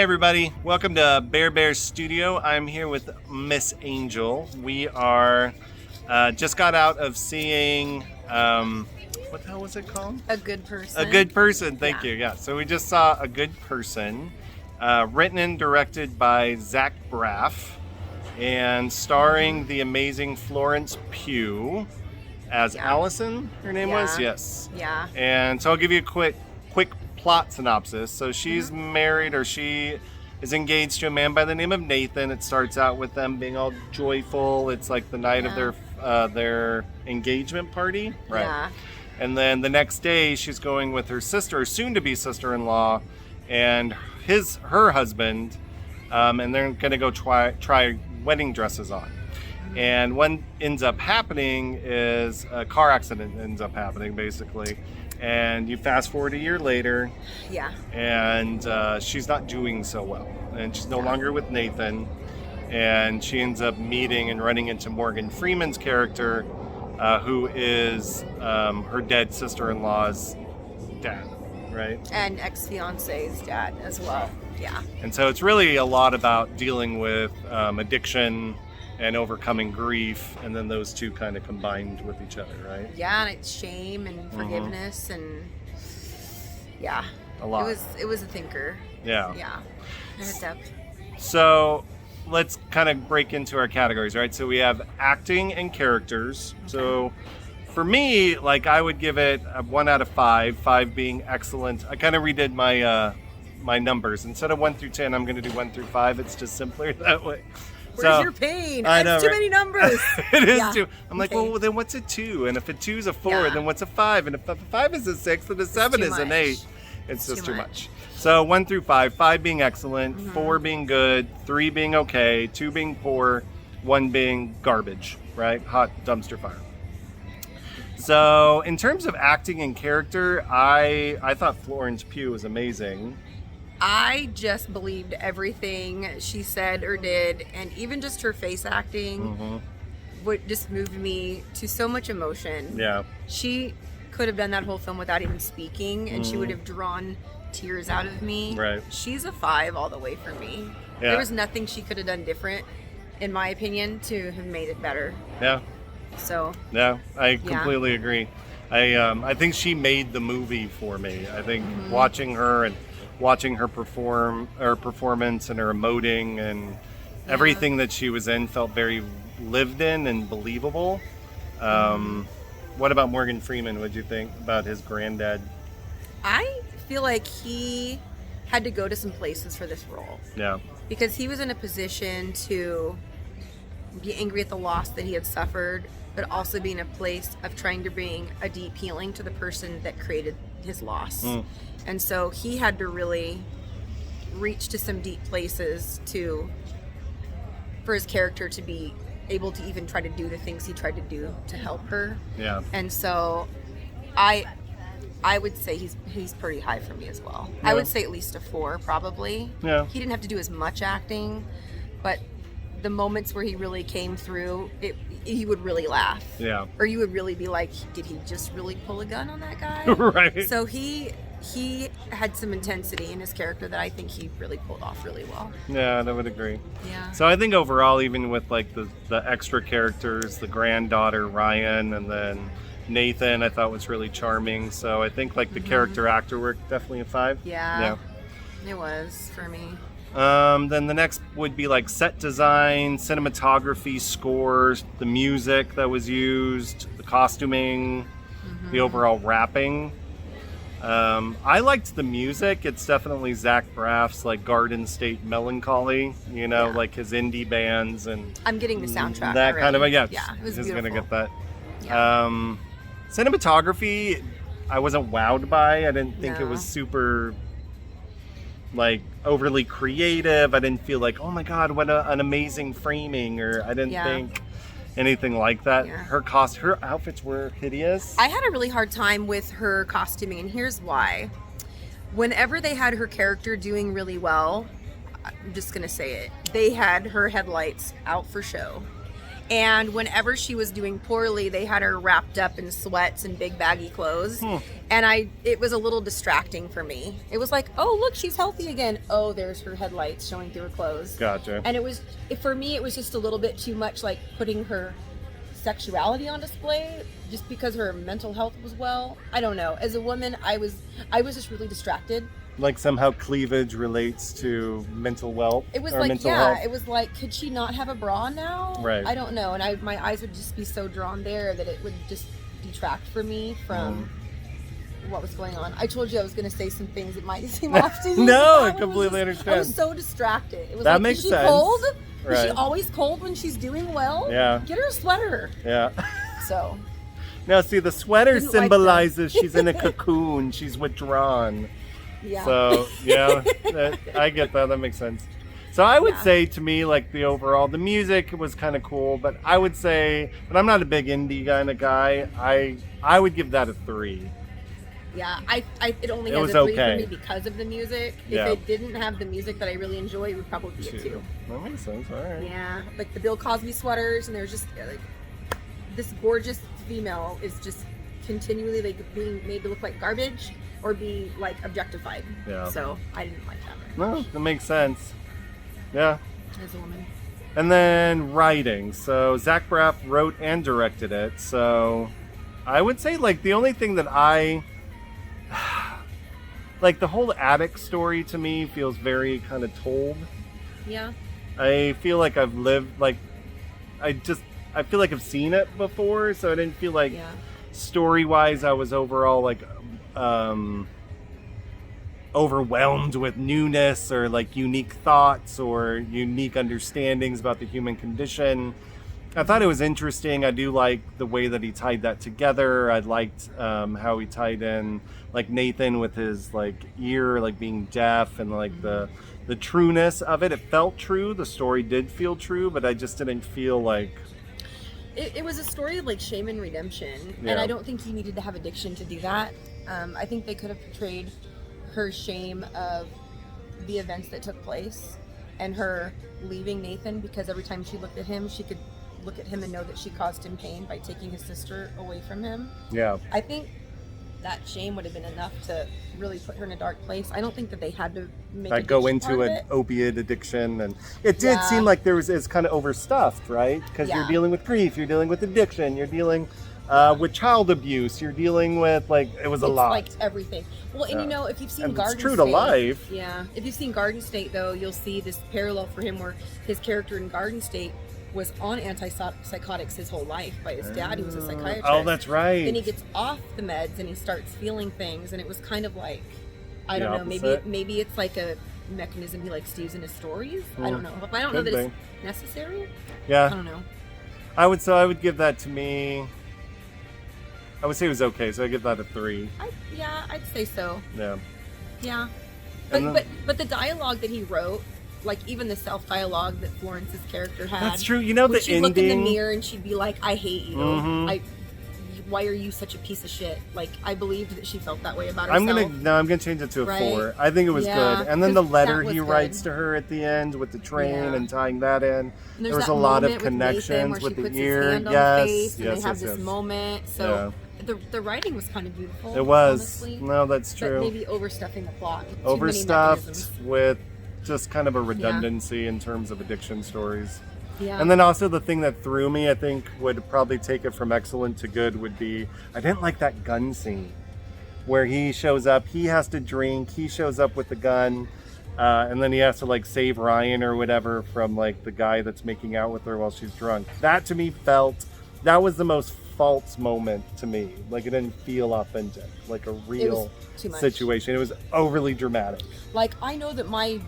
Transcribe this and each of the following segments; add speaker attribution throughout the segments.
Speaker 1: everybody. Welcome to Bear Studio. I'm here with Miss Angel. We are just got out of seeing, what the hell was it called?
Speaker 2: A Good Person.
Speaker 1: A Good Person, thank you. Yeah, so we just saw A Good Person, written and directed by Zach Braff, and starring the amazing Florence Pugh as Allison, her name was? Yes.
Speaker 2: Yeah.
Speaker 1: And so I'll give you a quick plot synopsis. So she's married, or she is engaged to a man by the name of Nathan. It starts out with them being all joyful. It's like the night of their engagement party, right?
Speaker 2: Yeah.
Speaker 1: And then the next day, she's going with her sister, soon-to-be sister-in-law, and her husband, and they're going to go try wedding dresses on. And what ends up happening is a car accident ends up happening, basically. And you fast forward a year later, and she's not doing so well. And she's no longer with Nathan. And she ends up meeting and running into Morgan Freeman's character, who is her dead sister-in-law's dad, right?
Speaker 2: And ex-fiance's dad as well, yeah. And
Speaker 1: so it's really a lot about dealing with addiction and overcoming grief, and then those two kind of combined with each other, right?
Speaker 2: Yeah, and it's shame and forgiveness and
Speaker 1: a lot.
Speaker 2: It was a thinker.
Speaker 1: Yeah.
Speaker 2: Yeah. There's depth.
Speaker 1: So let's kind of break into our categories, right? So we have acting and characters. Okay. So for me, like, I would give it a 1 out of 5, 5 being excellent. I kind of redid my numbers. Instead of 1 through 10, I'm going to do 1 through 5. It's just simpler that way.
Speaker 2: Where's your pain?
Speaker 1: I know,
Speaker 2: It's too many numbers.
Speaker 1: It is too. I'm like, well, then what's a 2? And if a 2 is a 4, then what's a 5? And if a 5 is a 6, then a 7 is an 8. It's just too much. So 1 through 5, 5 being excellent, 4 being good, 3 being okay, 2 being poor, 1 being garbage, right? Hot dumpster fire. So in terms of acting and character, I thought Florence Pugh was amazing.
Speaker 2: I just believed everything she said or did, and even just her face acting would just moved me to so much emotion.
Speaker 1: Yeah.
Speaker 2: She could have done that whole film without even speaking, and she would have drawn tears out of me.
Speaker 1: Right.
Speaker 2: She's a 5 all the way for me.
Speaker 1: Yeah.
Speaker 2: There was nothing she could have done different, in my opinion, to have made it better.
Speaker 1: Yeah.
Speaker 2: So.
Speaker 1: Yeah, I completely agree. I think she made the movie for me. I think watching her performance and her emoting and everything that she was in felt very lived in and believable. What about Morgan Freeman? What'd you think about his granddad?
Speaker 2: I feel like he had to go to some places for this role.
Speaker 1: Yeah.
Speaker 2: Because he was in a position to be angry at the loss that he had suffered, but also be in a place of trying to bring a deep healing to the person that created his loss. And so he had to really reach to some deep places for his character to be able to even try to do the things he tried to do to help her.
Speaker 1: Yeah.
Speaker 2: And so I would say he's pretty high for me as well. Yeah. I would say at least a 4 probably.
Speaker 1: Yeah.
Speaker 2: He didn't have to do as much acting, but the moments where he really came through, you would really laugh.
Speaker 1: Yeah.
Speaker 2: Or you would really be like, did he just really pull a gun on that guy?
Speaker 1: Right.
Speaker 2: So he had some intensity in his character that I think he really pulled off really well.
Speaker 1: Yeah, I would agree.
Speaker 2: Yeah.
Speaker 1: So I think overall, even with like the extra characters, the granddaughter Ryan, and then Nathan, I thought was really charming. So I think like the character actor work, definitely a 5.
Speaker 2: Yeah. It was for me.
Speaker 1: Then the next would be like set design, cinematography, scores, the music that was used, the costuming, the overall wrapping. I liked the music. It's definitely Zach Braff's like Garden State Melancholy, like his indie bands and
Speaker 2: I'm getting the soundtrack.
Speaker 1: That
Speaker 2: already.
Speaker 1: kind of
Speaker 2: it was
Speaker 1: he's
Speaker 2: beautiful.
Speaker 1: gonna get that.
Speaker 2: Yeah.
Speaker 1: Cinematography, I wasn't wowed by. I didn't think it was super like overly creative. I didn't feel like, oh my god, what an amazing framing, or I didn't think anything like that.
Speaker 2: Yeah.
Speaker 1: Her outfits were hideous.
Speaker 2: I had a really hard time with her costuming, and here's why. Whenever they had her character doing really well, I'm just gonna say it, they had her headlights out for show. And whenever she was doing poorly, they had her wrapped up in sweats and big baggy clothes. And it was a little distracting for me. It was like, oh, look, she's healthy again. Oh, there's her headlights showing through her clothes.
Speaker 1: Gotcha.
Speaker 2: And for me, it was just a little bit too much like putting her sexuality on display just because her mental health was well. I don't know. As a woman, I was just really distracted.
Speaker 1: Like somehow cleavage relates to mental wealth.
Speaker 2: It was
Speaker 1: or
Speaker 2: like,
Speaker 1: mental
Speaker 2: yeah,
Speaker 1: health.
Speaker 2: It was like, could she not have a bra now?
Speaker 1: Right.
Speaker 2: I don't know. And my eyes would just be so drawn there that it would just detract for me from what was going on. I told you I was going to say some things that might seem off to you.
Speaker 1: No, I completely understand.
Speaker 2: I was so distracted. It was
Speaker 1: that
Speaker 2: like,
Speaker 1: makes
Speaker 2: is she
Speaker 1: sense.
Speaker 2: cold?
Speaker 1: Right.
Speaker 2: Is she always cold when she's doing well?
Speaker 1: Yeah.
Speaker 2: Get her a sweater.
Speaker 1: Yeah.
Speaker 2: So.
Speaker 1: Now, see, the sweater
Speaker 2: Didn't like
Speaker 1: symbolizes she's in a cocoon. She's withdrawn.
Speaker 2: Yeah.
Speaker 1: So, yeah, I get that. That makes sense. So I would say to me, like the music was kind of cool, but I would say, but I'm not a big indie kind of guy. I would give that a 3.
Speaker 2: Yeah, it only
Speaker 1: It
Speaker 2: has
Speaker 1: was
Speaker 2: a 3
Speaker 1: okay.
Speaker 2: for me because of the music.
Speaker 1: Yeah.
Speaker 2: If it didn't have the music that I really enjoy, it would probably be a 2.
Speaker 1: That makes sense. All right.
Speaker 2: Yeah, like the Bill Cosby sweaters, and there's just like this gorgeous female is just continually like being made to look like garbage or be like objectified.
Speaker 1: Yeah.
Speaker 2: So I didn't like that very
Speaker 1: No,
Speaker 2: much
Speaker 1: that makes sense. Yeah.
Speaker 2: as a woman.
Speaker 1: And then writing. So Zach Braff wrote and directed it. So I would say like the only thing that like the whole attic story to me feels very kind of told.
Speaker 2: Yeah.
Speaker 1: I feel like I've lived like I feel like I've seen it before, so I didn't feel like story-wise I was overall like overwhelmed with newness or like unique thoughts or unique understandings about the human condition. I thought it was interesting. I do like the way that he tied that together. I liked how he tied in like Nathan with his like ear like being deaf and like the trueness of it. It felt true. The story did feel true, but I just didn't feel like
Speaker 2: it was a story of like shame and redemption,
Speaker 1: Yeah.
Speaker 2: and I don't think he needed to have addiction to do that. I think they could have portrayed her shame of the events that took place and her leaving Nathan because every time she looked at him, she could look at him and know that she caused him pain by taking his sister away from him.
Speaker 1: Yeah.
Speaker 2: I think that shame would have been enough to really put her in a dark place. I don't think that they had to make
Speaker 1: Like go
Speaker 2: addiction
Speaker 1: into
Speaker 2: part of
Speaker 1: an
Speaker 2: it.
Speaker 1: opiate addiction, and it did
Speaker 2: Yeah.
Speaker 1: seem like it's kind of overstuffed, right? Because you're
Speaker 2: Yeah.
Speaker 1: dealing with grief, you're dealing with addiction, you're dealing with child abuse, you're dealing with like it was a
Speaker 2: It's
Speaker 1: lot.
Speaker 2: like everything. Well, and
Speaker 1: Yeah.
Speaker 2: you know, if you've seen
Speaker 1: And
Speaker 2: Garden
Speaker 1: it's true
Speaker 2: State,
Speaker 1: to life.
Speaker 2: Yeah, if you've seen Garden State, though, you'll see this parallel for him where his character in Garden State was on antipsychotics his whole life by his dad, who was a psychiatrist.
Speaker 1: Oh, that's right.
Speaker 2: Then he gets off the meds and he starts feeling things, and it was kind of like, I
Speaker 1: The
Speaker 2: don't know,
Speaker 1: opposite?
Speaker 2: maybe it's like a mechanism he likes to use in his stories. I don't know, but I don't
Speaker 1: Could
Speaker 2: know that
Speaker 1: be.
Speaker 2: it's necessary. I
Speaker 1: Yeah,
Speaker 2: don't know.
Speaker 1: I would give that to me. I would say it was okay, so I give that a 3.
Speaker 2: I'd say so.
Speaker 1: Yeah.
Speaker 2: Yeah,
Speaker 1: And
Speaker 2: but the dialogue that he wrote, like even the self dialogue that Florence's character had.
Speaker 1: That's true. You know,
Speaker 2: where
Speaker 1: the
Speaker 2: she'd look in the
Speaker 1: ending-
Speaker 2: mirror and she'd be like, "I hate you.
Speaker 1: Mhm.
Speaker 2: Why are you such a piece of shit?" Like I believed that she felt that way about herself.
Speaker 1: I'm gonna change it to a
Speaker 2: Right?
Speaker 1: 4. I think it was
Speaker 2: Yeah,
Speaker 1: good. And then the
Speaker 2: 'cause
Speaker 1: letter
Speaker 2: that was
Speaker 1: he
Speaker 2: good.
Speaker 1: writes to her at the end with the train
Speaker 2: Yeah.
Speaker 1: and tying that in.
Speaker 2: And
Speaker 1: There
Speaker 2: there's
Speaker 1: was
Speaker 2: that
Speaker 1: a lot of
Speaker 2: moment with Nathan
Speaker 1: connections
Speaker 2: where
Speaker 1: with
Speaker 2: she
Speaker 1: the
Speaker 2: puts
Speaker 1: ear.
Speaker 2: his hand on
Speaker 1: Yes,
Speaker 2: the face, and
Speaker 1: yes,
Speaker 2: they have
Speaker 1: yes,
Speaker 2: this
Speaker 1: yes.
Speaker 2: moment. So the writing was kind of beautiful.
Speaker 1: It was.
Speaker 2: honestly,
Speaker 1: No, that's
Speaker 2: but
Speaker 1: true.
Speaker 2: maybe overstuffing the plot. Too many
Speaker 1: Overstuffed
Speaker 2: mechanisms.
Speaker 1: with just kind of a redundancy in terms of addiction stories.
Speaker 2: Yeah.
Speaker 1: And then also the thing that threw me, I think, would probably take it from excellent to good would be, I didn't like that gun scene where he shows up, he has to drink, he shows up with the gun, and then he has to like save Ryan or whatever from like the guy that's making out with her while she's drunk. That to me that was the most false moment to me. Like it didn't feel authentic, like a real
Speaker 2: too much.
Speaker 1: situation. It was overly dramatic.
Speaker 2: Like I know that my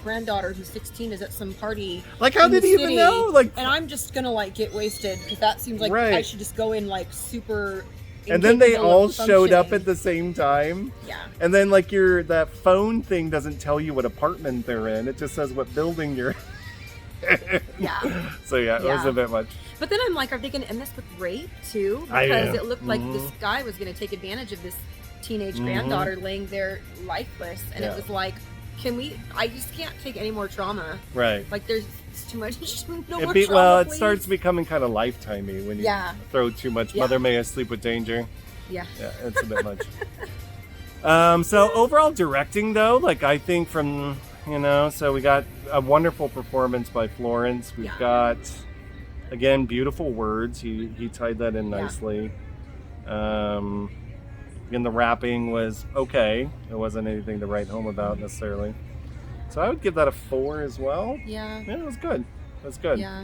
Speaker 2: granddaughter, who's 16, is at some party.
Speaker 1: Like, how
Speaker 2: in
Speaker 1: did
Speaker 2: the
Speaker 1: he even
Speaker 2: city,
Speaker 1: know? Like-
Speaker 2: and I'm just gonna like get wasted because that seems like
Speaker 1: Right.
Speaker 2: I should just go in like super.
Speaker 1: And then they
Speaker 2: incapable
Speaker 1: all
Speaker 2: of
Speaker 1: showed up
Speaker 2: functioning.
Speaker 1: at the same time.
Speaker 2: Yeah.
Speaker 1: And then like that phone thing doesn't tell you what apartment they're in. It just says what building you're in.
Speaker 2: Yeah.
Speaker 1: So yeah, it was
Speaker 2: Yeah.
Speaker 1: a bit much.
Speaker 2: But then I'm like, are they gonna end this with rape too?
Speaker 1: I
Speaker 2: Because
Speaker 1: know.
Speaker 2: it looked like this guy was gonna take advantage of this teenage granddaughter laying there lifeless, and
Speaker 1: Yeah.
Speaker 2: it was like, I just can't take any more trauma.
Speaker 1: Right.
Speaker 2: Like there's too much. No more
Speaker 1: Well,
Speaker 2: trauma,
Speaker 1: it
Speaker 2: please.
Speaker 1: starts becoming kind of lifetimey when you throw too much.
Speaker 2: Yeah.
Speaker 1: Mother May I Sleep with Danger.
Speaker 2: Yeah.
Speaker 1: Yeah, it's a bit much. So overall directing though, like I think from, so we got a wonderful performance by Florence. We've got, again, beautiful words. He tied that in nicely. Again, the rapping was okay. It wasn't anything to write home about necessarily. So I would give that a 4 as well.
Speaker 2: Yeah.
Speaker 1: Yeah, it was good. That's good.
Speaker 2: Yeah.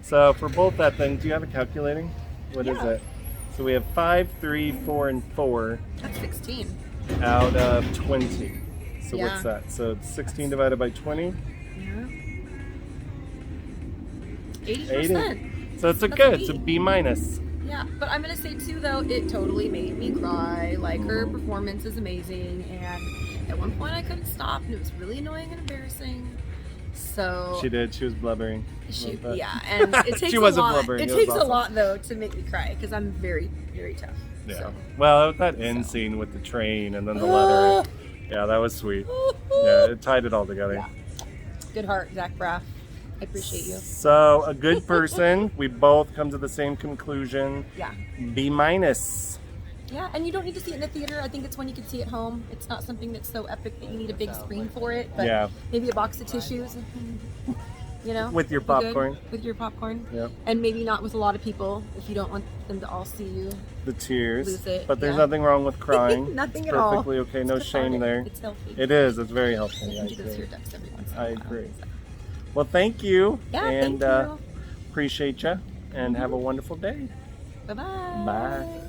Speaker 1: So for both that thing, do you have a calculating? What is it? So we have 5, 3, 4, and 4.
Speaker 2: That's 16.
Speaker 1: Out of 20. So
Speaker 2: Yeah.
Speaker 1: what's that? So it's 16 divided by 20?
Speaker 2: Yeah. 80%.
Speaker 1: 80. So it's it's a B minus.
Speaker 2: Yeah, but I'm gonna say too though, it totally made me cry. Like her performance is amazing, and at one point I couldn't stop, and it was really annoying and embarrassing. So
Speaker 1: She did. She was blubbering.
Speaker 2: and it takes
Speaker 1: She
Speaker 2: a
Speaker 1: wasn't
Speaker 2: lot.
Speaker 1: blubbering.
Speaker 2: It
Speaker 1: It was
Speaker 2: takes a
Speaker 1: awesome.
Speaker 2: lot though to make me cry because I'm very, very tough.
Speaker 1: Yeah.
Speaker 2: So.
Speaker 1: Well, that end scene with the train and then the letter. Yeah, that was sweet. Yeah, it tied it all together.
Speaker 2: Yeah. Good heart, Zach Braff. I appreciate you.
Speaker 1: So a good person. We both come to the same conclusion.
Speaker 2: Yeah.
Speaker 1: B minus.
Speaker 2: Yeah, and you don't need to see it in a theater. I think it's one you can see at home. It's not something that's so epic that you need a big screen for it. But maybe a box of tissues,
Speaker 1: With your
Speaker 2: be good.
Speaker 1: popcorn.
Speaker 2: With your popcorn.
Speaker 1: Yep.
Speaker 2: And maybe not with a lot of people if you don't want them to all see you.
Speaker 1: The tears.
Speaker 2: Lose it,
Speaker 1: But there's
Speaker 2: yeah.
Speaker 1: nothing wrong with crying.
Speaker 2: Nothing
Speaker 1: It's
Speaker 2: at all.
Speaker 1: perfectly okay. No
Speaker 2: It's
Speaker 1: shame
Speaker 2: cathartic.
Speaker 1: there.
Speaker 2: It's healthy.
Speaker 1: It is. It's very healthy.
Speaker 2: You
Speaker 1: I
Speaker 2: do those
Speaker 1: agree.
Speaker 2: tear ducts every once in a
Speaker 1: I
Speaker 2: while.
Speaker 1: agree. Well, thank you.
Speaker 2: Yeah,
Speaker 1: and
Speaker 2: thank you.
Speaker 1: appreciate you. And have a wonderful day.
Speaker 2: Bye-bye.
Speaker 1: Bye.